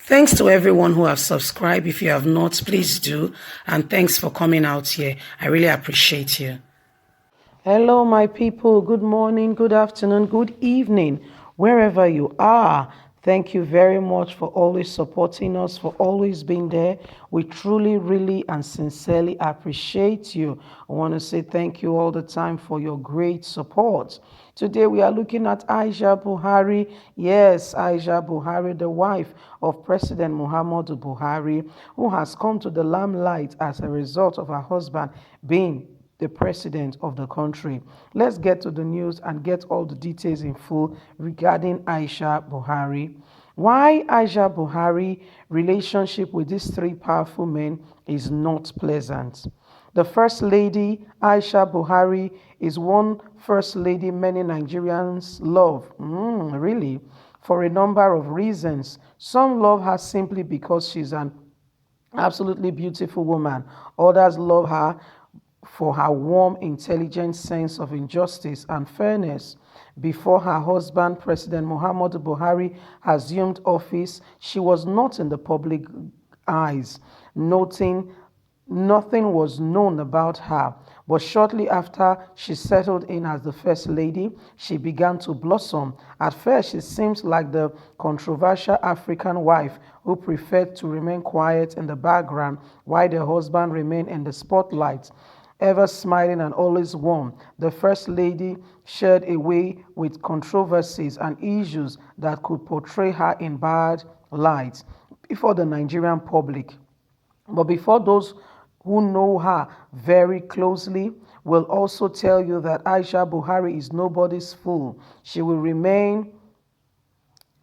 Thanks to everyone who have subscribed. If you have not, please do. And thanks for coming out here. I really appreciate you. Hello, my people. Good morning, good afternoon, good evening, wherever you are. Thank you very much for always supporting us, for always being there. We truly, really, and sincerely appreciate you. I want to say thank you all the time for your great support. Today we are looking at Aisha Buhari. Yes, Aisha Buhari, the wife of President Muhammadu Buhari, who has come to the limelight as a result of her husband being the president of the country. Let's get to the news and get all the details in full regarding Aisha Buhari. Why Aisha Buhari relationship with these three powerful men is not pleasant. The First Lady, Aisha Buhari, is one First Lady many Nigerians love. Really? For a number of reasons. Some love her simply because she's an absolutely beautiful woman. Others love her for her warm, intelligent sense of injustice and fairness. Before her husband, President Muhammadu Buhari, assumed office, she was not in the public eyes, nothing was known about her. But shortly after she settled in as the First Lady, she began to blossom. At first, she seemed like the controversial African wife who preferred to remain quiet in the background while the husband remained in the spotlight. Ever smiling and always warm, the First Lady shared a way with controversies and issues that could portray her in bad light before the Nigerian public. But before those who know her very closely will also tell you that Aisha Buhari is nobody's fool. She will remain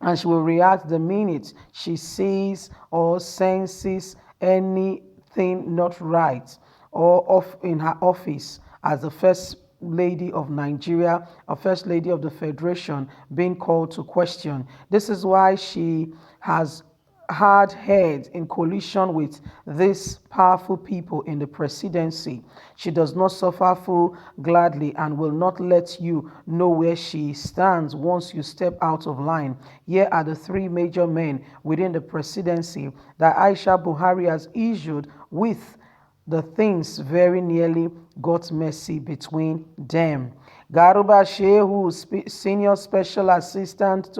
and she will react the minute she sees or senses anything not right or off in her office as the First Lady of Nigeria, or First Lady of the Federation, being called to question. This is why she has hard head in collision with these powerful people in the presidency. She does not suffer full gladly and will not let you know where she stands once you step out of line. Here are the three major men within the presidency that Aisha Buhari has issued with. The things very nearly got messy between them. Garuba Shehu, Senior Special Assistant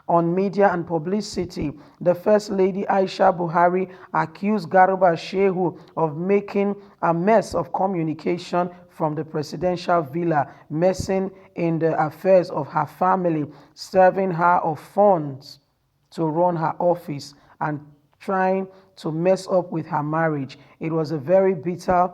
on Media and Publicity, the First Lady Aisha Buhari accused Garuba Shehu of making a mess of communication from the presidential villa, messing in the affairs of her family, serving her of funds to run her office, and trying to mess up with her marriage. It was a very bitter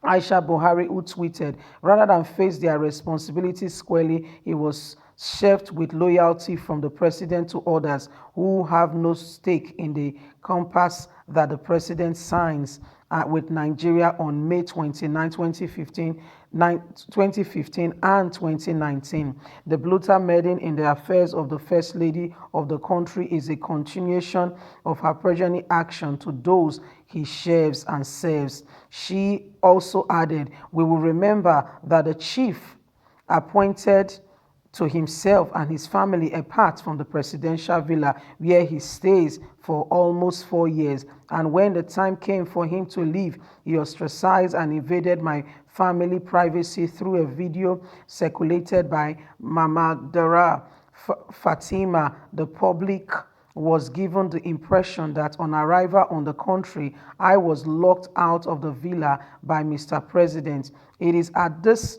Aisha Buhari who tweeted, rather than face their responsibilities squarely, he was chefed with loyalty from the president to others who have no stake in the compass that the president signs with Nigeria on May 29, 2015 and 2019. The brutal meddling in the affairs of the First Lady of the country is a continuation of her progeny action to those he shares and serves. She also added, we will remember that the chief appointed to himself and his family apart from the presidential villa where he stays for almost 4 years. And when the time came for him to leave, he ostracized and invaded my family privacy through a video circulated by Mama Dara Fatima. The public was given the impression that on arrival on the country, I was locked out of the villa by Mr. President. It is at this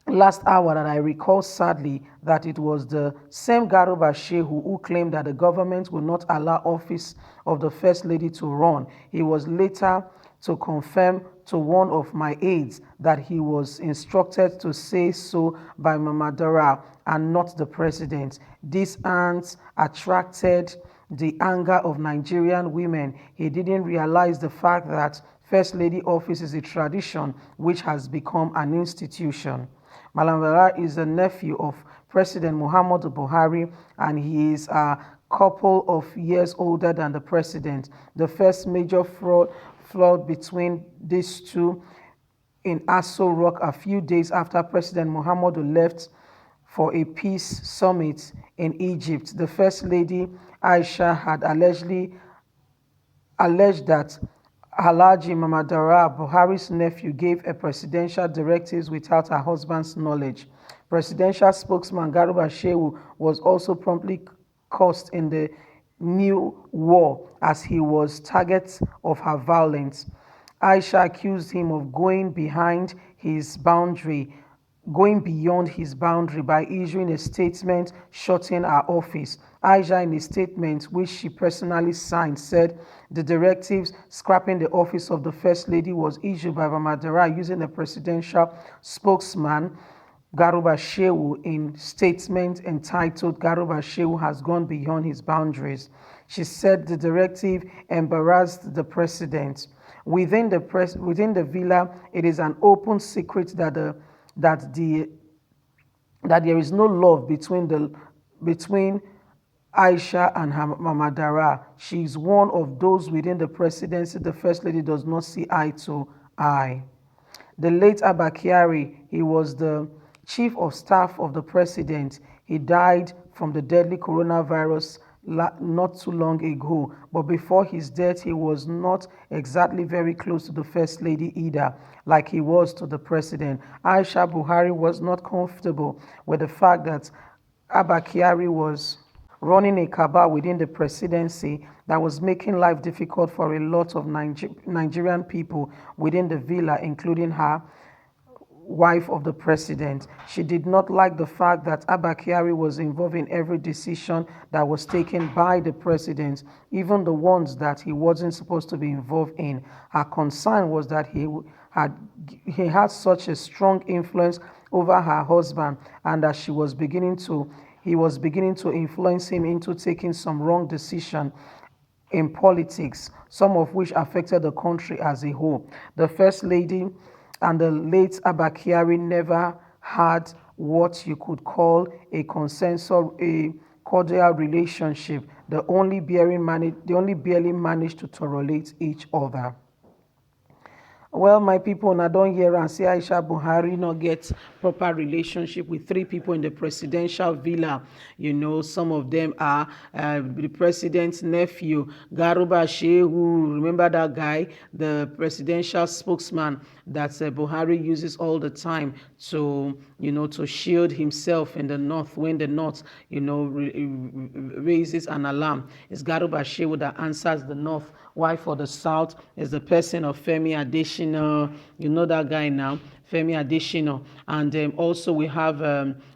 last hour that I recall sadly that it was the same Garuba Shehu who claimed that the government would not allow office of the First Lady to run. He was later to confirm to one of my aides that he was instructed to say so by Mama Dara and not the president. This aunt attracted the anger of Nigerian women. He didn't realize the fact that First Lady office is a tradition which has become an institution. Malam Dara is the nephew of President Muhammadu Buhari, and he is a couple of years older than the president. The first major flood between these two in Aso Rock a few days after President Muhammadu left for a peace summit in Egypt. The First Lady Aisha had alleged that Alhaji Mamadara, Buhari's nephew, gave a presidential directives without her husband's knowledge. Presidential spokesman Garuba Shehu was also promptly caught in the new war as he was target of her violence. Aisha accused him of going beyond his boundary by issuing a statement shutting her office. Aisha, in a statement which she personally signed, said the directives scrapping the office of the First Lady was issued by Mamadara using a presidential spokesman, Garuba Shehu, in statement entitled Garuba Shehu has gone beyond his boundaries. She said the directive embarrassed the president. Within the villa, it is an open secret that there is no love between Aisha and her Mamadara. She is one of those within the presidency the First Lady does not see eye to eye. The late Abba Kyari, he was the chief of staff of the president. He died from the deadly coronavirus not too long ago, but before his death, he was not exactly very close to the First Lady either, like he was to the president. Aisha Buhari was not comfortable with the fact that Abba Kyari was running a cabal within the presidency that was making life difficult for a lot of Nigerian people within the villa, including her wife of the president. She did not like the fact that Abba Kyari was involved in every decision that was taken by the president, even the ones that he wasn't supposed to be involved in. Her concern was that he had such a strong influence over her husband, and that he was beginning to influence him into taking some wrong decision in politics, some of which affected the country as a whole. The First Lady and the late Abba Kyari never had what you could call a consensus, a cordial relationship. They only barely managed to tolerate each other. Well, my people, now don't hear and say Aisha Buhari not get proper relationship with three people in the presidential villa. You know, some of them are the president's nephew, Garuba Shehu. Remember that guy, the presidential spokesman that Buhari uses all the time to, to shield himself in the north when the north, raises an alarm. It's Garuba Shehu that answers the north. Why for the south is the person of Femi Adesina. You know that guy now, Femi Adesina. And also we have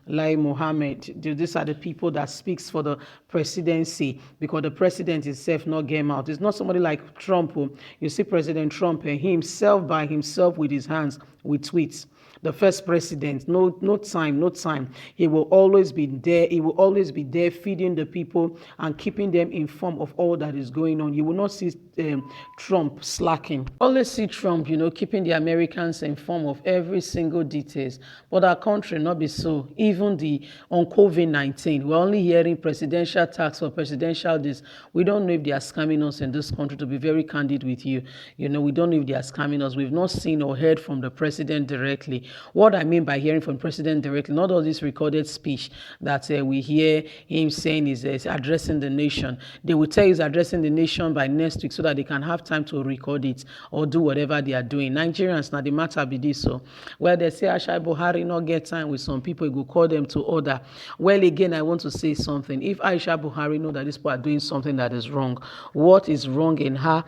Lai Mohammed. These are the people that speaks for the presidency, because the president himself not game out. It's not somebody like Trump. You see President Trump himself by himself with his hands with tweets. The first president, no time. He will always be there. He will always be there feeding the people and keeping them informed of all that is going on. You will not see Trump slacking. Always see Trump, keeping the Americans informed of every single details. But our country not be so. Even on COVID-19, we're only hearing presidential tax or presidential this. We don't know if they are scamming us in this country, to be very candid with you. We don't know if they are scamming us. We've not seen or heard from the president directly. What I mean by hearing from the president directly, not all this recorded speech that we hear him saying is addressing the nation. They will tell you he's addressing the nation by next week so that they can have time to record it or do whatever they are doing. Nigerians, now the matter be this. So, well, they say Aisha Buhari not get time with some people, you go call them to order. Well, again, I want to say something. If Aisha Buhari know that these people are doing something that is wrong, what is wrong in her,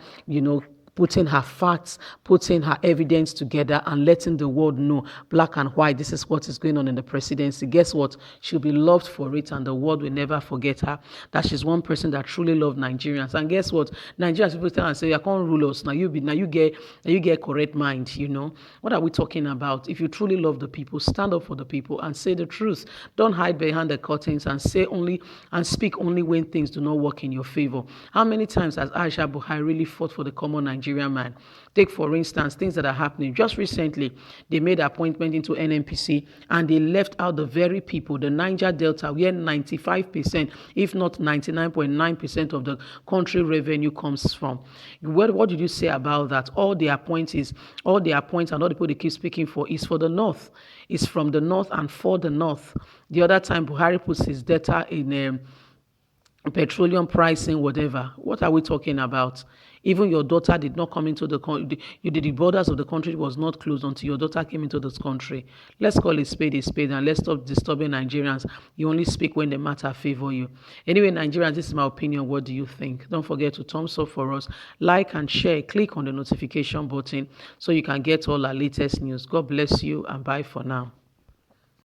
putting her facts, putting her evidence together and letting the world know black and white, this is what is going on in the presidency. Guess what? She'll be loved for it and the world will never forget her. That she's one person that truly loved Nigerians. And guess what? Nigerians people tell and say, you can't rule us. Now you get correct mind, What are we talking about? If you truly love the people, stand up for the people and say the truth. Don't hide behind the curtains and speak only when things do not work in your favor. How many times has Aisha Buhari really fought for the common Nigerian? Nigerian man. Take, for instance, things that are happening. Just recently, they made appointment into NNPC and they left out the very people, the Niger Delta, where 95%, if not 99.9% of the country revenue comes from. What did you say about that? All the appointees, all the appoints and all the people they keep speaking for is for the North. It's from the North and for the North. The other time, Buhari puts his data in petroleum pricing, whatever. What are we talking about? Even your daughter did not come into the country. The borders of the country was not closed until your daughter came into this country. Let's call a spade, and let's stop disturbing Nigerians. You only speak when the matter favor you. Anyway, Nigerians, this is my opinion. What do you think? Don't forget to thumbs up for us, like and share. Click on the notification button so you can get all our latest news. God bless you and bye for now.